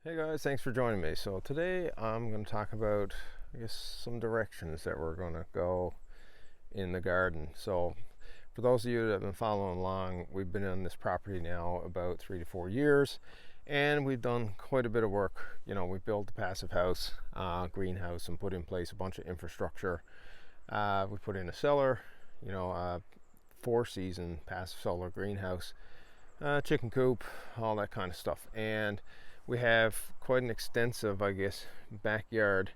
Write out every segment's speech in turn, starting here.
Hey guys, thanks for joining me. So today I'm going to talk about, some directions that we're going to go in the garden. So for those of you that have been following along, we've been on this property now about 3 to 4 years, and we've done quite a bit of work. We built a passive house, greenhouse, and put in place a bunch of infrastructure. We put in a cellar, a 4-season passive solar greenhouse, chicken coop, all that kind of stuff. And we have quite an extensive, backyard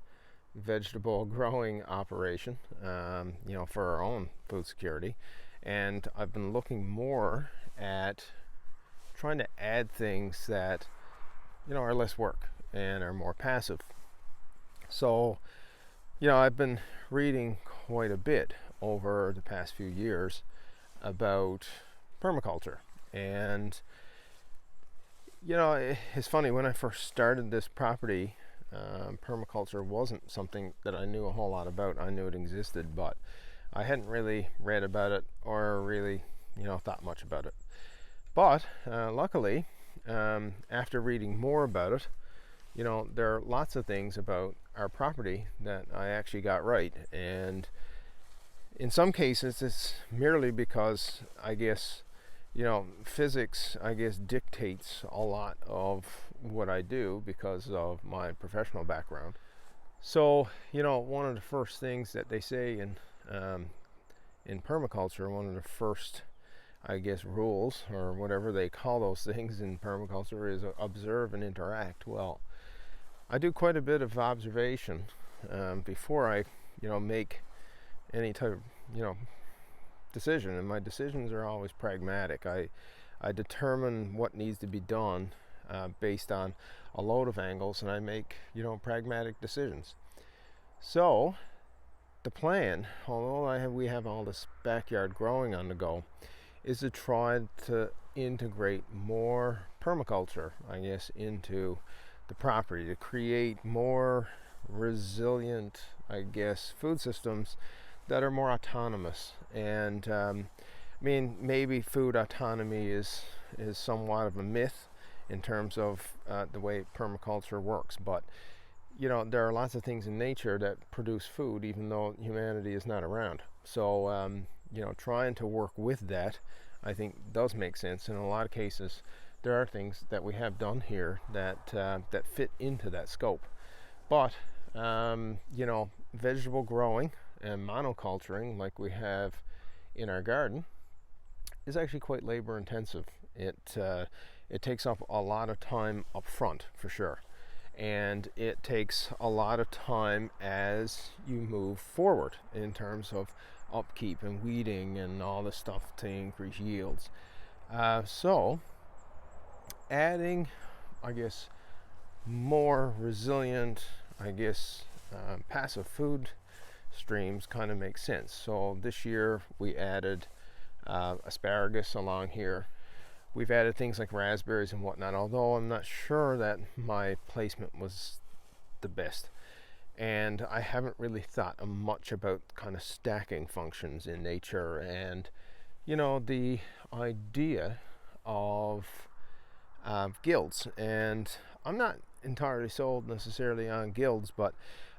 vegetable growing operation, for our own food security. And I've been looking more at trying to add things that, are less work and are more passive. So, I've been reading quite a bit over the past few years about permaculture. And it's funny, when I first started this property, permaculture wasn't something that I knew a whole lot about. I knew it existed, but I hadn't really read about it or really, thought much about it. But luckily, after reading more about it, there are lots of things about our property that I actually got right. And in some cases, it's merely because, physics, dictates a lot of what I do because of my professional background. So, one of the first things that they say in permaculture, one of the first, rules or whatever they call those things in permaculture is observe and interact. Well, I do quite a bit of observation before I, make any type of, decision, and my decisions are always pragmatic. I determine what needs to be done based on a load of angles, and I make pragmatic decisions. So the plan, although we have all this backyard growing on the go, is to try to integrate more permaculture, into the property, to create more resilient, food systems that are more autonomous. And maybe food autonomy is somewhat of a myth in terms of the way permaculture works, but there are lots of things in nature that produce food even though humanity is not around. So trying to work with that, I think, does make sense. In a lot of cases, there are things that we have done here that fit into that scope. But vegetable growing and monoculturing, like we have in our garden, is actually quite labor intensive. It takes up a lot of time up front, for sure, and it takes a lot of time as you move forward in terms of upkeep and weeding and all this stuff to increase yields. So adding, more resilient, passive food streams kind of makes sense. So this year we added asparagus along here. We've added things like raspberries and whatnot, although I'm not sure that my placement was the best. And I haven't really thought much about kind of stacking functions in nature and, the idea of guilds. And I'm not entirely sold necessarily on guilds, but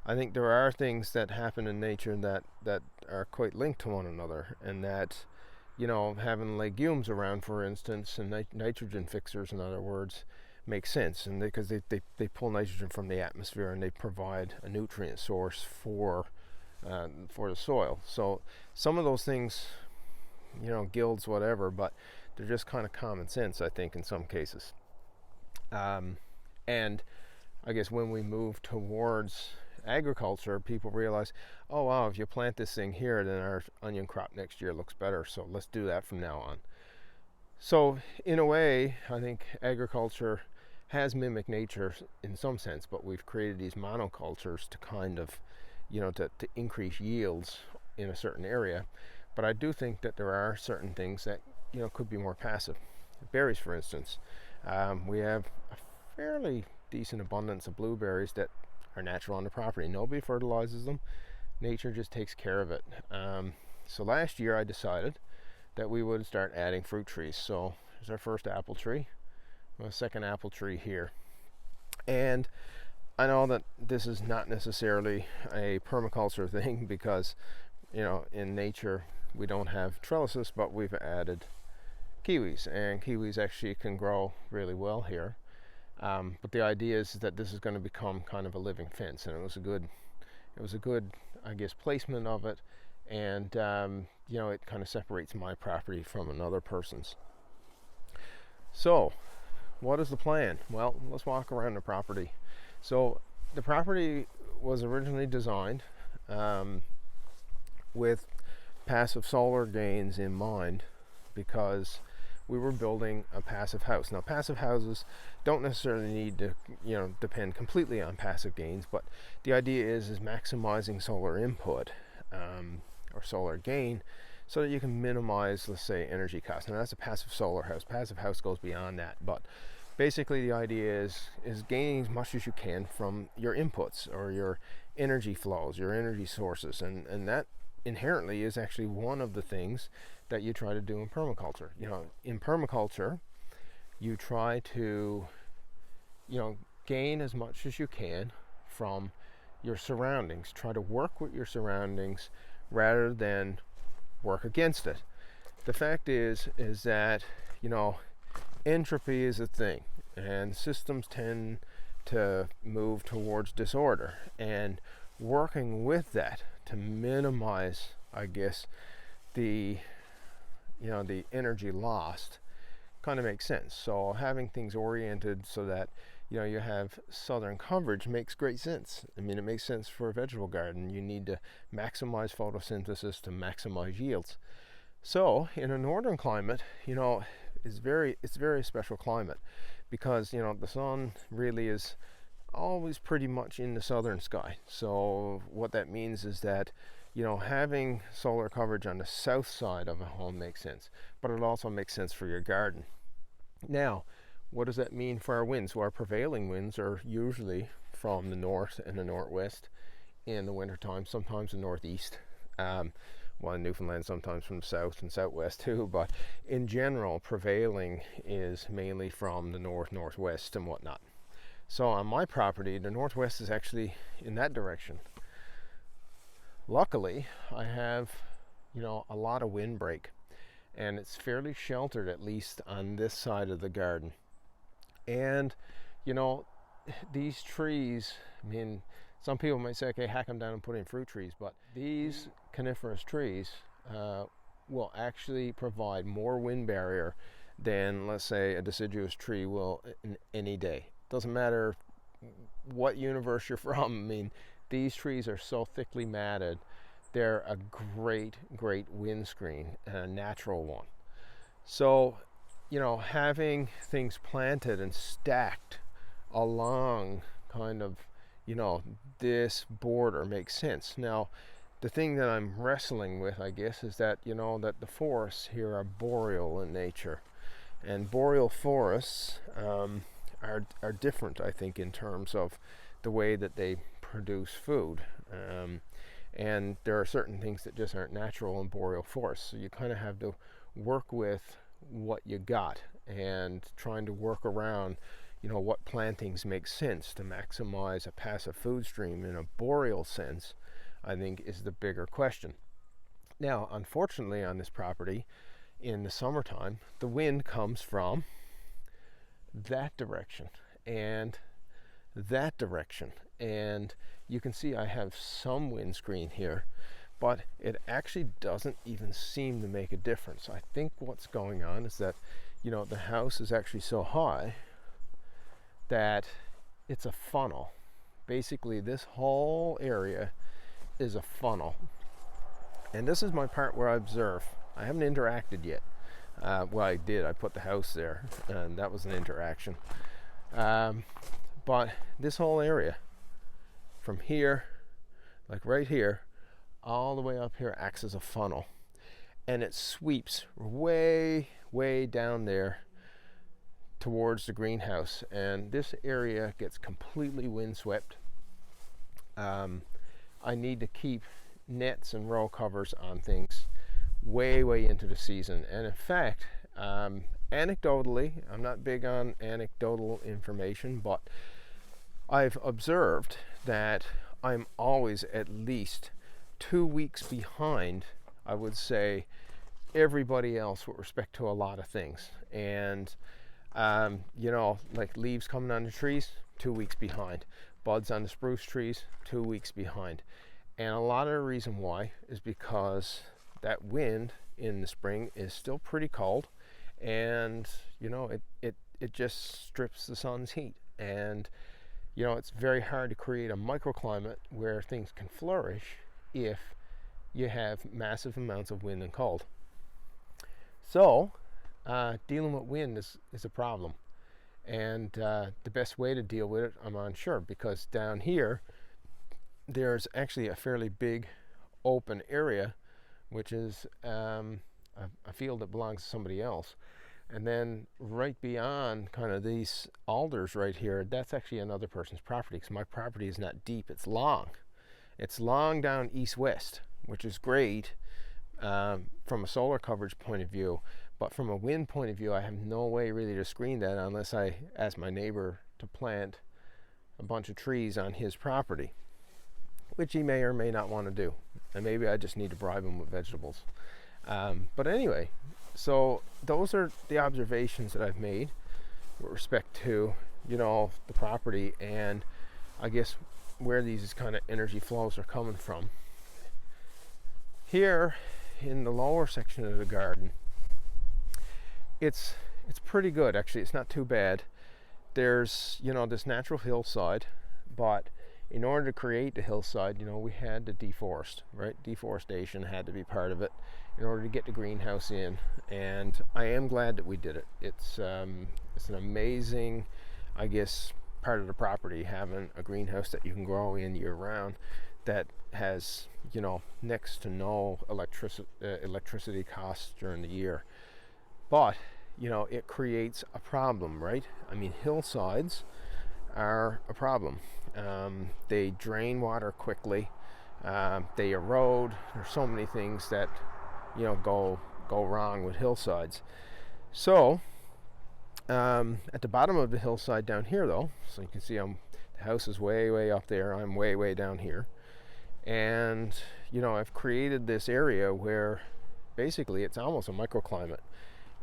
I think there are things that happen in nature that are quite linked to one another, and that, having legumes around, for instance, and nitrogen fixers, in other words, makes sense, and because they pull nitrogen from the atmosphere and they provide a nutrient source for the soil. So some of those things, guilds, whatever, but they're just kind of common sense, I think, in some cases. And when we move towards agriculture, people realize, oh wow, if you plant this thing here, then our onion crop next year looks better, so let's do that from now on. So in a way, I think agriculture has mimicked nature in some sense, but we've created these monocultures to kind of, to increase yields in a certain area. But I do think that there are certain things that, could be more passive. Berries, for instance. We have a fairly decent abundance of blueberries that are natural on the property. Nobody fertilizes them. Nature just takes care of it. So last year I decided that we would start adding fruit trees. So there's our first apple tree, a second apple tree here. And I know that this is not necessarily a permaculture thing because, in nature we don't have trellises, but we've added kiwis, and kiwis actually can grow really well here. But the idea is that this is going to become kind of a living fence, and it was a good, I guess, placement of it. And it kind of separates my property from another person's. So what is the plan? Well, let's walk around the property. So the property was originally designed with passive solar gains in mind, because we were building a passive house. Now, passive houses don't necessarily need to depend completely on passive gains, but the idea is maximizing solar input or solar gain, so that you can minimize, let's say, energy costs. Now, that's a passive solar house. Passive house goes beyond that, but basically the idea is gaining as much as you can from your inputs or your energy flows, your energy sources, and that inherently is actually one of the things that you try to do in permaculture. In permaculture, you try to gain as much as you can from your surroundings. Try to work with your surroundings rather than work against it. The fact is that entropy is a thing, and systems tend to move towards disorder, and working with that to minimize, I guess, the energy lost kind of makes sense. So having things oriented so that you have southern coverage makes great sense. I mean, it makes sense for a vegetable garden. You need to maximize photosynthesis to maximize yields. So in a northern climate, it's very special climate, because the sun really is always pretty much in the southern sky. So what that means is that having solar coverage on the south side of a home makes sense, but it also makes sense for your garden. Now, what does that mean for our winds? Well, our prevailing winds are usually from the north and the northwest in the wintertime, sometimes the northeast. In Newfoundland, sometimes from the south and southwest too, but in general, prevailing is mainly from the north, northwest, and whatnot. So on my property, the northwest is actually in that direction. Luckily, I have, a lot of windbreak, and it's fairly sheltered, at least on this side of the garden. And, these trees, I mean, some people might say, okay, hack them down and put in fruit trees, but these coniferous trees will actually provide more wind barrier than, let's say, a deciduous tree will in any day. Doesn't matter what universe you're from. I mean, these trees are so thickly matted. They're a great windscreen, and a natural one. So, having things planted and stacked along kind of, this border makes sense. Now, the thing that I'm wrestling with, I guess, is that, that the forests here are boreal in nature. And boreal forests are different, I think, in terms of the way that they produce food. And there are certain things that just aren't natural in boreal forests. So you kind of have to work with what you got and trying to work around, what plantings make sense to maximize a passive food stream in a boreal sense, I think, is the bigger question. Now, unfortunately, on this property, in the summertime, the wind comes from that direction and that direction. And you can see I have some windscreen here, but it actually doesn't even seem to make a difference. I think what's going on is that, the house is actually so high that it's a funnel. Basically, this whole area is a funnel. And this is my part where I observe. I haven't interacted yet. Well, I did. I put the house there, and that was an interaction. But this whole area, from here, like right here, all the way up here, acts as a funnel. And it sweeps way down there towards the greenhouse. And this area gets completely windswept. I need to keep nets and row covers on things way into the season. And in fact, anecdotally, I'm not big on anecdotal information, but I've observed that I'm always at least 2 weeks behind, I would say, everybody else with respect to a lot of things. And you know, like leaves coming on the trees, 2 weeks behind. Buds on the spruce trees, 2 weeks behind. And a lot of the reason why is because that wind in the spring is still pretty cold, and you know, it just strips the sun's heat. And you know, it's very hard to create a microclimate where things can flourish if you have massive amounts of wind and cold. So dealing with wind is a problem, and the best way to deal with it, I'm unsure, because down here there's actually a fairly big open area, which is a field that belongs to somebody else. And then right beyond kind of these alders right here, that's actually another person's property, because my property is not deep, it's long. It's long down east-west, which is great from a solar coverage point of view, but from a wind point of view, I have no way really to screen that unless I ask my neighbor to plant a bunch of trees on his property, which he may or may not want to do. And maybe I just need to bribe him with vegetables. But anyway, so those are the observations that I've made with respect to, you know, the property, and I guess where these kind of energy flows are coming from. Here in the lower section of the garden, it's pretty good actually. It's not too bad. There's, you know, this natural hillside, but in order to create the hillside, you know, we had to deforest, right? Deforestation had to be part of it in order to get the greenhouse in, and I am glad that we did it. It's an amazing, I guess, part of the property, having a greenhouse that you can grow in year round, that has, you know, next to no electricity costs during the year. But, you know, it creates a problem, right? I mean, hillsides are a problem. They drain water quickly. They erode. There's so many things that, you know, go wrong with hillsides. So at the bottom of the hillside down here, though, so you can see the house is way up there. I'm way down here, and you know, I've created this area where basically it's almost a microclimate,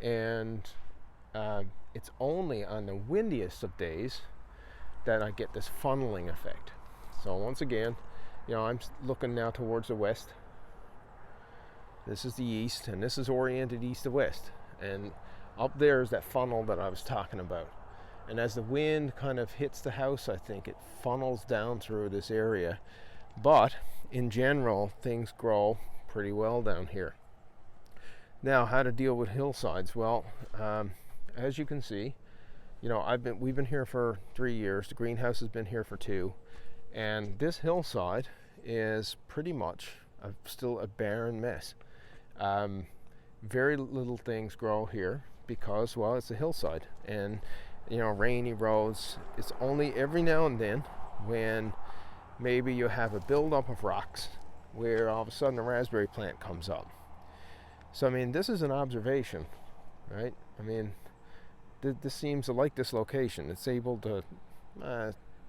and it's only on the windiest of days that I get this funneling effect. So once again, you know, I'm looking now towards the west. This is the east, and this is oriented east to west. And up there is that funnel that I was talking about. And as the wind kind of hits the house, I think it funnels down through this area. But in general, things grow pretty well down here. Now, how to deal with hillsides? Well, as you can see, you know, we've been here for 3 years. The greenhouse has been here for 2, and this hillside is pretty much still a barren mess. Very little things grow here because, well, it's a hillside, and you know, rainy roads. It's only every now and then when maybe you have a buildup of rocks where all of a sudden a raspberry plant comes up. So I mean, this is an observation, right? I mean, this seems to like this location. It's able to,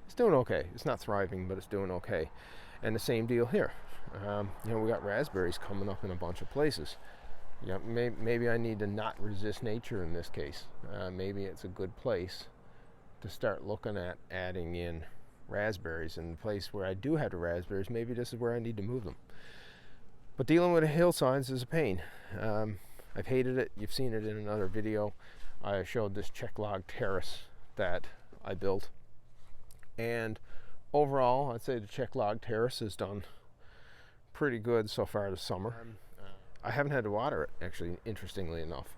it's doing okay. It's not thriving, but it's doing okay. And the same deal here. You know, we got raspberries coming up in a bunch of places. You know, maybe I need to not resist nature in this case. Maybe it's a good place to start looking at adding in raspberries. In the place where I do have the raspberries, maybe this is where I need to move them. But dealing with the hillsides is a pain. I've hated it. You've seen it in another video. I showed this check log terrace that I built. And overall, I'd say the check log terrace has done pretty good so far this summer. I haven't had to water it, actually, interestingly enough.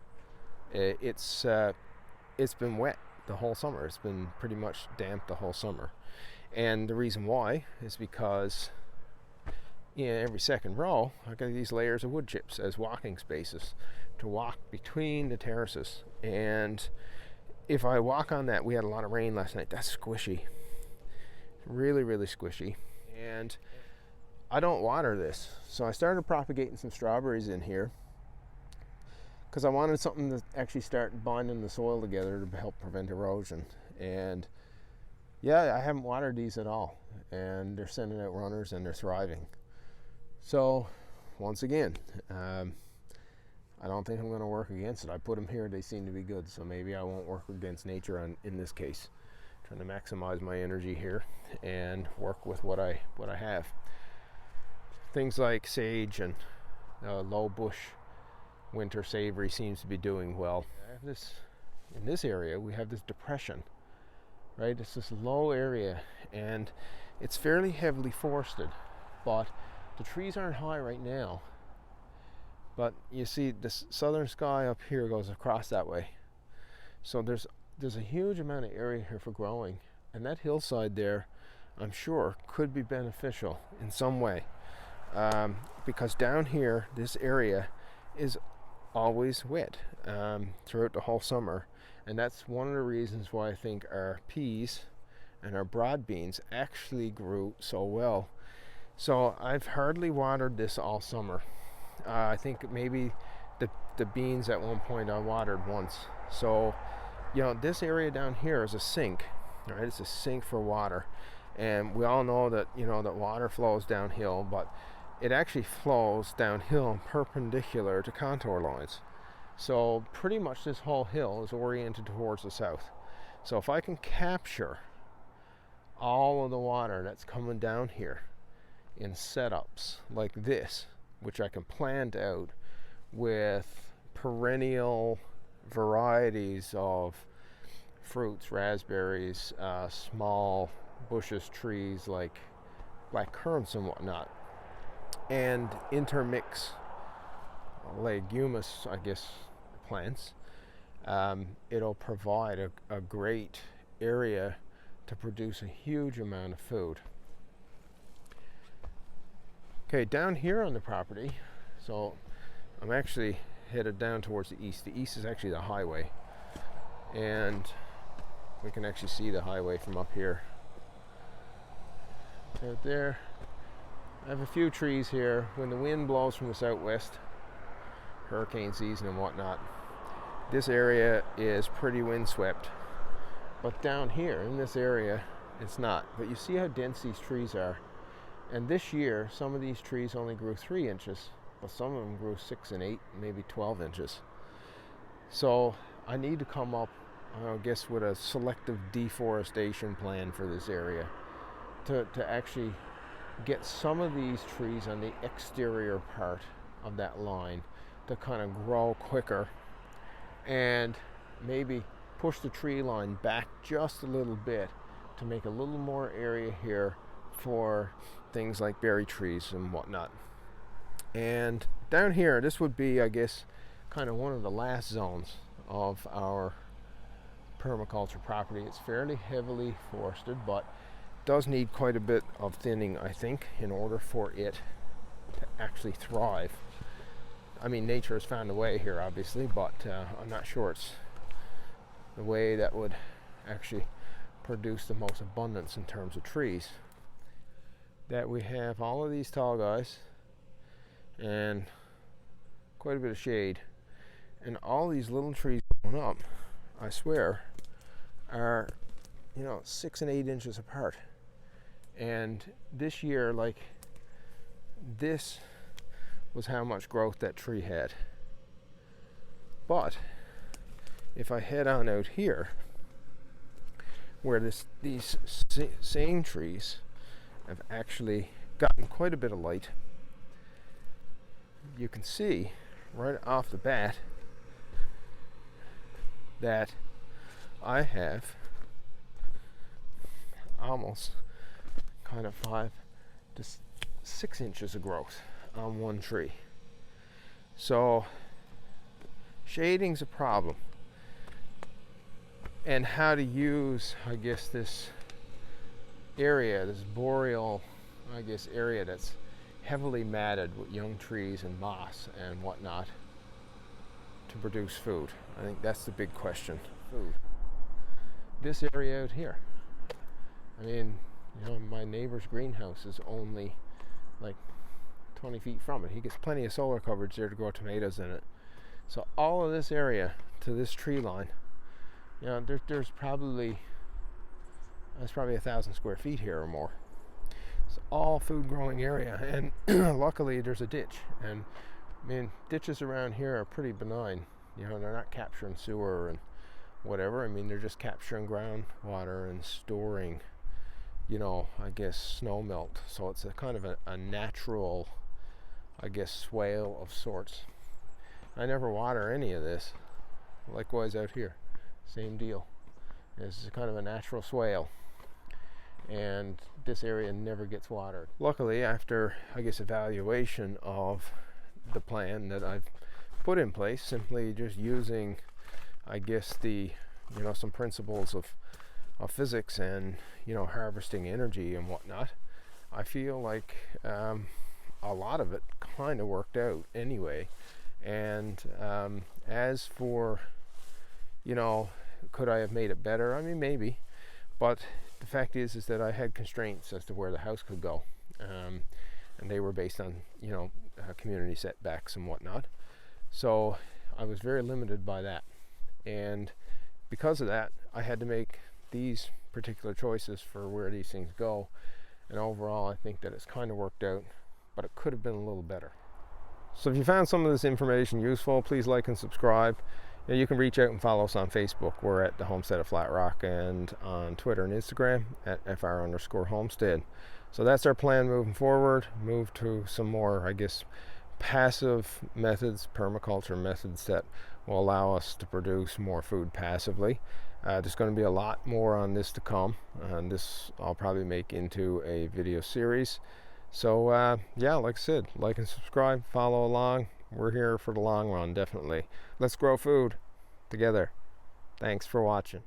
It's been wet the whole summer. It's been pretty much damp the whole summer. And the reason why is because in every second row, I got these layers of wood chips as walking spaces to walk between the terraces. And if I walk on that, we had a lot of rain last night. That's squishy. Really squishy. And I don't water this. So I started propagating some strawberries in here because I wanted something to actually start binding the soil together to help prevent erosion. And Yeah, I haven't watered these at all, and they're sending out runners and they're thriving. So once again, I don't think I'm going to work against it. I put them here, they seem to be good, so maybe I won't work against nature in this case. Trying to maximize my energy here and work with what I have. Things like sage and low bush winter savory seems to be doing well. I have this in this area. We have this depression, right? It's this low area, and it's fairly heavily forested, but the trees aren't high right now. But you see, the southern sky up here goes across that way, so there's a huge amount of area here for growing, and that hillside there, I'm sure, could be beneficial in some way, because down here, this area is always wet throughout the whole summer, and that's one of the reasons why I think our peas and our broad beans actually grew so well. So I've hardly watered this all summer. I think maybe the beans at one point I watered once. So, you know, this area down here is a sink, right? It's a sink for water, and we all know that, you know, that water flows downhill, but it actually flows downhill perpendicular to contour lines. So pretty much this whole hill is oriented towards the south. So if I can capture all of the water that's coming down here in setups like this, which I can plant out with perennial varieties of fruits, raspberries, small bushes, trees like black currants and whatnot, and intermix leguminous, I guess, plants, it'll provide a great area to produce a huge amount of food. Okay, down here on the property, so I'm actually headed down towards the east. The east is actually the highway, and we can actually see the highway from up here. Out there, I have a few trees here. When the wind blows from the southwest, hurricane season and whatnot, this area is pretty windswept. But down here in this area, it's not. But you see how dense these trees are. And this year, some of these trees only grew 3 inches, but some of them grew 6 and 8, maybe 12 inches. So I need to come up, I guess, with a selective deforestation plan for this area to actually get some of these trees on the exterior part of that line to kind of grow quicker, and maybe push the tree line back just a little bit to make a little more area here for things like berry trees and whatnot. And down here, this would be, I guess, kind of one of the last zones of our permaculture property. It's fairly heavily forested, but does need quite a bit of thinning, I think, in order for it to actually thrive. I mean, nature has found a way here, obviously, but I'm not sure it's the way that would actually produce the most abundance in terms of trees. That we have all of these tall guys and quite a bit of shade, and all these little trees going up, I swear, are, you know, 6 and 8 inches apart. And this year, like, this was how much growth that tree had. But if I head on out here, where these same trees have actually gotten quite a bit of light, you can see right off the bat that I have almost kind of 5 to 6 inches of growth on one tree. So shading's a problem, and how to use, I guess, this area, this boreal, I guess, area that's heavily matted with young trees and moss and whatnot to produce food. I think that's the big question. Food. This area out here, I mean, you know, my neighbor's greenhouse is only like 20 feet from it. He gets plenty of solar coverage there to grow tomatoes in it. So all of this area to this tree line, you know, there's probably That's probably 1,000 square feet here or more. It's all food growing area, and luckily there's a ditch. And I mean, ditches around here are pretty benign. You know, they're not capturing sewer and whatever. I mean, they're just capturing groundwater and storing, you know, I guess snow melt. So it's a kind of a natural, I guess, swale of sorts. I never water any of this. Likewise out here, same deal. This is kind of a natural swale, and this area never gets watered. Luckily, after, I guess, evaluation of the plan that I've put in place, simply just using, I guess, the, you know, some principles of physics and, you know, harvesting energy and whatnot, I feel like a lot of it kind of worked out anyway. And as for, you know, could I have made it better? I mean, maybe, but the fact is that I had constraints as to where the house could go, and they were based on, you know, community setbacks and whatnot. So I was very limited by that, and because of that, I had to make these particular choices for where these things go. And overall, I think that it's kind of worked out, but it could have been a little better. So if you found some of this information useful, please like and subscribe. You can reach out and follow us on Facebook. We're at the Homestead of Flatrock, and on Twitter and Instagram at FR_homestead. So that's our plan moving forward. Move to some more, I guess, passive methods, permaculture methods that will allow us to produce more food passively. There's going to be a lot more on this to come, and this I'll probably make into a video series. So yeah, like I said, like and subscribe, follow along. We're here for the long run, definitely. Let's grow food together. Thanks for watching.